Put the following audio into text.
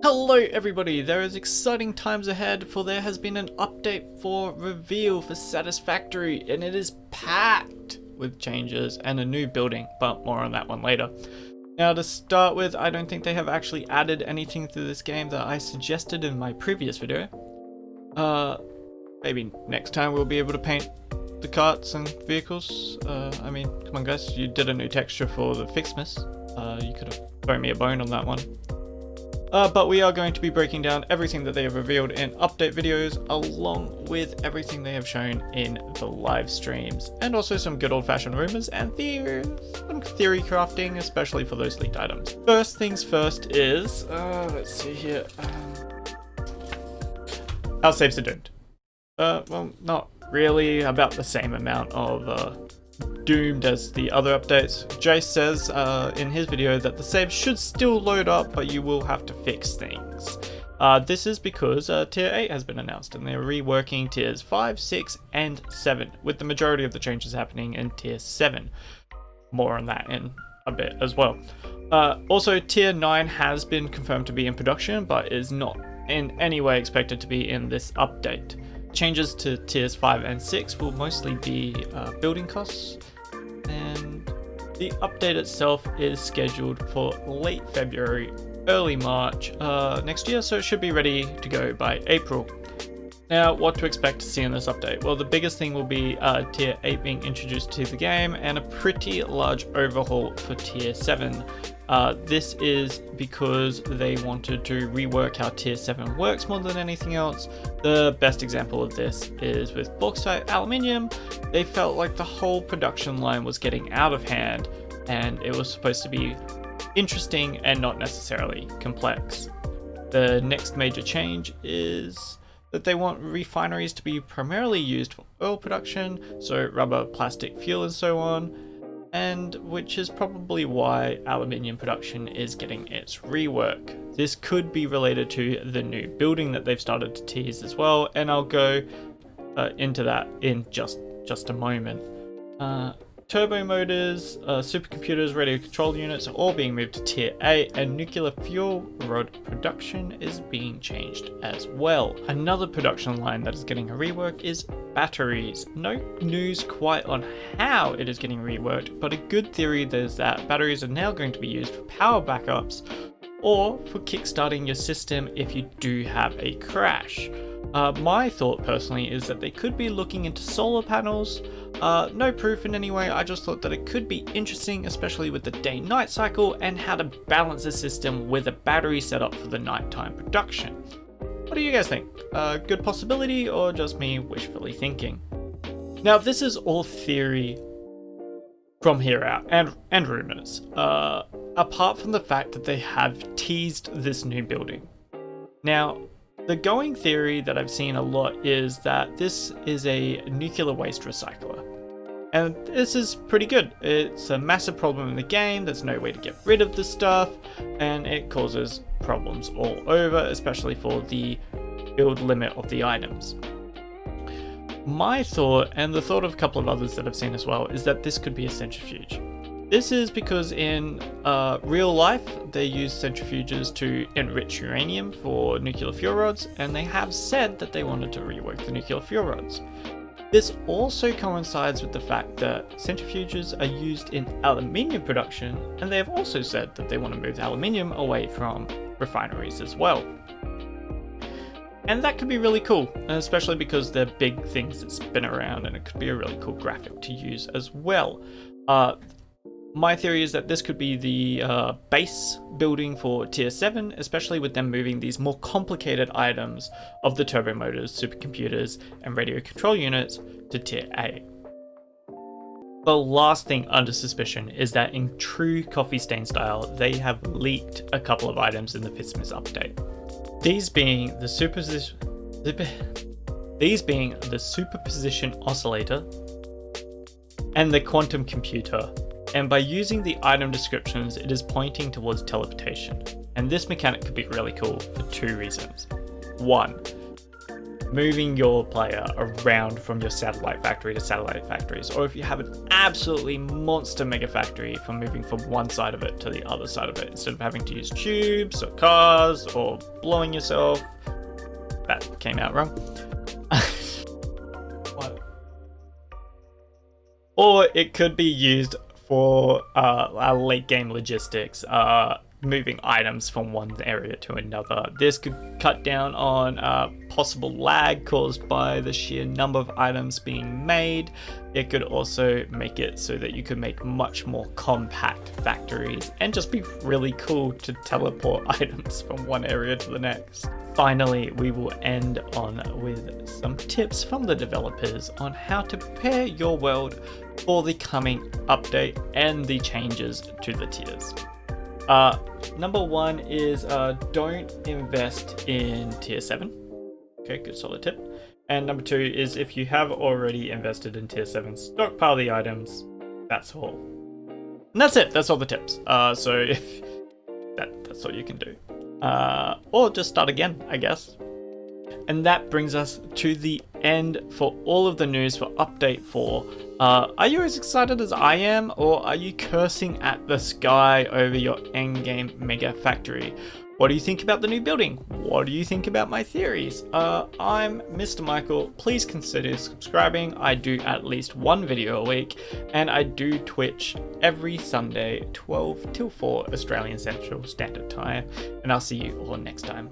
Hello everybody, there is exciting times ahead, for there has been an update for reveal for Satisfactory, and it is packed with changes and a new building, but more on that one later. Now to start with, I don't think they have actually added anything to this game that I suggested in my previous video. Maybe next time we'll be able to paint the carts and vehicles. I mean, come on guys, you did a new texture for the FICSIT. You could have thrown me a bone on that one. But we are going to be breaking down everything that they have revealed in update videos, along with everything they have shown in the live streams, and also some good old-fashioned rumors and theories, some theory crafting, especially for those leaked items. First things first is, let's see here, our saves are doomed. Well, not really, about the same amount of doomed as the other updates. Jace says in his video that the save should still load up, but you will have to fix things. This is because tier 8 has been announced and they're reworking tiers 5, 6 and 7, with the majority of the changes happening in tier 7. More on that in a bit as well. Also, tier 9 has been confirmed to be in production, but is not in any way expected to be in this update. Changes to tiers 5 and 6 will mostly be building costs, and the update itself is scheduled for late February, early March next year, so it should be ready to go by April. Now, what to expect to see in this update? Well, the biggest thing will be tier 8 being introduced to the game, and a pretty large overhaul for tier 7. This is because they wanted to rework how tier 7 works more than anything else. The best example of this is with bauxite aluminium. They felt like the whole production line was getting out of hand, and it was supposed to be interesting and not necessarily complex. The next major change is that they want refineries to be primarily used for oil production, so rubber, plastic, fuel and so on, and which is probably why aluminium production is getting its rework. This could be related to the new building that they've started to tease as well, and I'll go into that in just a moment. Turbo motors, supercomputers, radio control units are all being moved to tier 8, and nuclear fuel rod production is being changed as well. Another production line that is getting a rework is batteries. No news quite on how it is getting reworked, but a good theory is that batteries are now going to be used for power backups or for kickstarting your system if you do have a crash. My thought personally is that they could be looking into solar panels. No proof in any way, I just thought that it could be interesting, especially with the day-night cycle and how to balance the system with a battery setup for the nighttime production. What do you guys think? Good possibility, or just me wishfully thinking? Now, this is all theory from here out, and rumors, apart from the fact that they have teased this new building. Now, the going theory that I've seen a lot is that this is a nuclear waste recycler. And this is pretty good. It's a massive problem in the game, there's no way to get rid of the stuff, and it causes problems all over, especially for the build limit of the items. My thought, and the thought of a couple of others that I've seen as well, is that this could be a centrifuge. This is because in real life, they use centrifuges to enrich uranium for nuclear fuel rods, and they have said that they wanted to rework the nuclear fuel rods. This also coincides with the fact that centrifuges are used in aluminium production, and they have also said that they want to move aluminium away from refineries as well. And that could be really cool, especially because they're big things that spin around, and it could be a really cool graphic to use as well. My theory is that this could be the base building for tier 7, especially with them moving these more complicated items of the turbo motors, supercomputers, and radio control units to tier 8. The last thing under suspicion is that in true Coffee Stain style, they have leaked a couple of items in the FICSIT update. These being the Superposition oscillator and the quantum computer. And by using the item descriptions, it is pointing towards teleportation. And this mechanic could be really cool for two reasons. One, moving your player around from your satellite factory to satellite factories, or if you have an absolutely monster mega factory, from moving from one side of it to the other side of it instead of having to use tubes or cars or blowing yourself. That came out wrong. What? Or it could be used for our late game logistics, moving items from one area to another. This could cut down on possible lag caused by the sheer number of items being made. It could also make it so that you could make much more compact factories and just be really cool to teleport items from one area to the next. Finally, we will end on with some tips from the developers on how to prepare your world for the coming update and the changes to the tiers. Number one is don't invest in tier 7. Okay, good solid tip. And number two is, if you have already invested in tier 7, stockpile the items. That's all. And that's it. That's all the tips. So if that's all you can do. Or just start again, I guess. And that brings us to the end for all of the news for update 4. Are you as excited as I am, or are you cursing at the sky over your endgame mega factory? What do you think about the new building? What do you think about my theories? I'm MisterMykil. Please consider subscribing. I do at least one video a week, and I do Twitch every Sunday, 12 till 4 Australian Central Standard Time. And I'll see you all next time.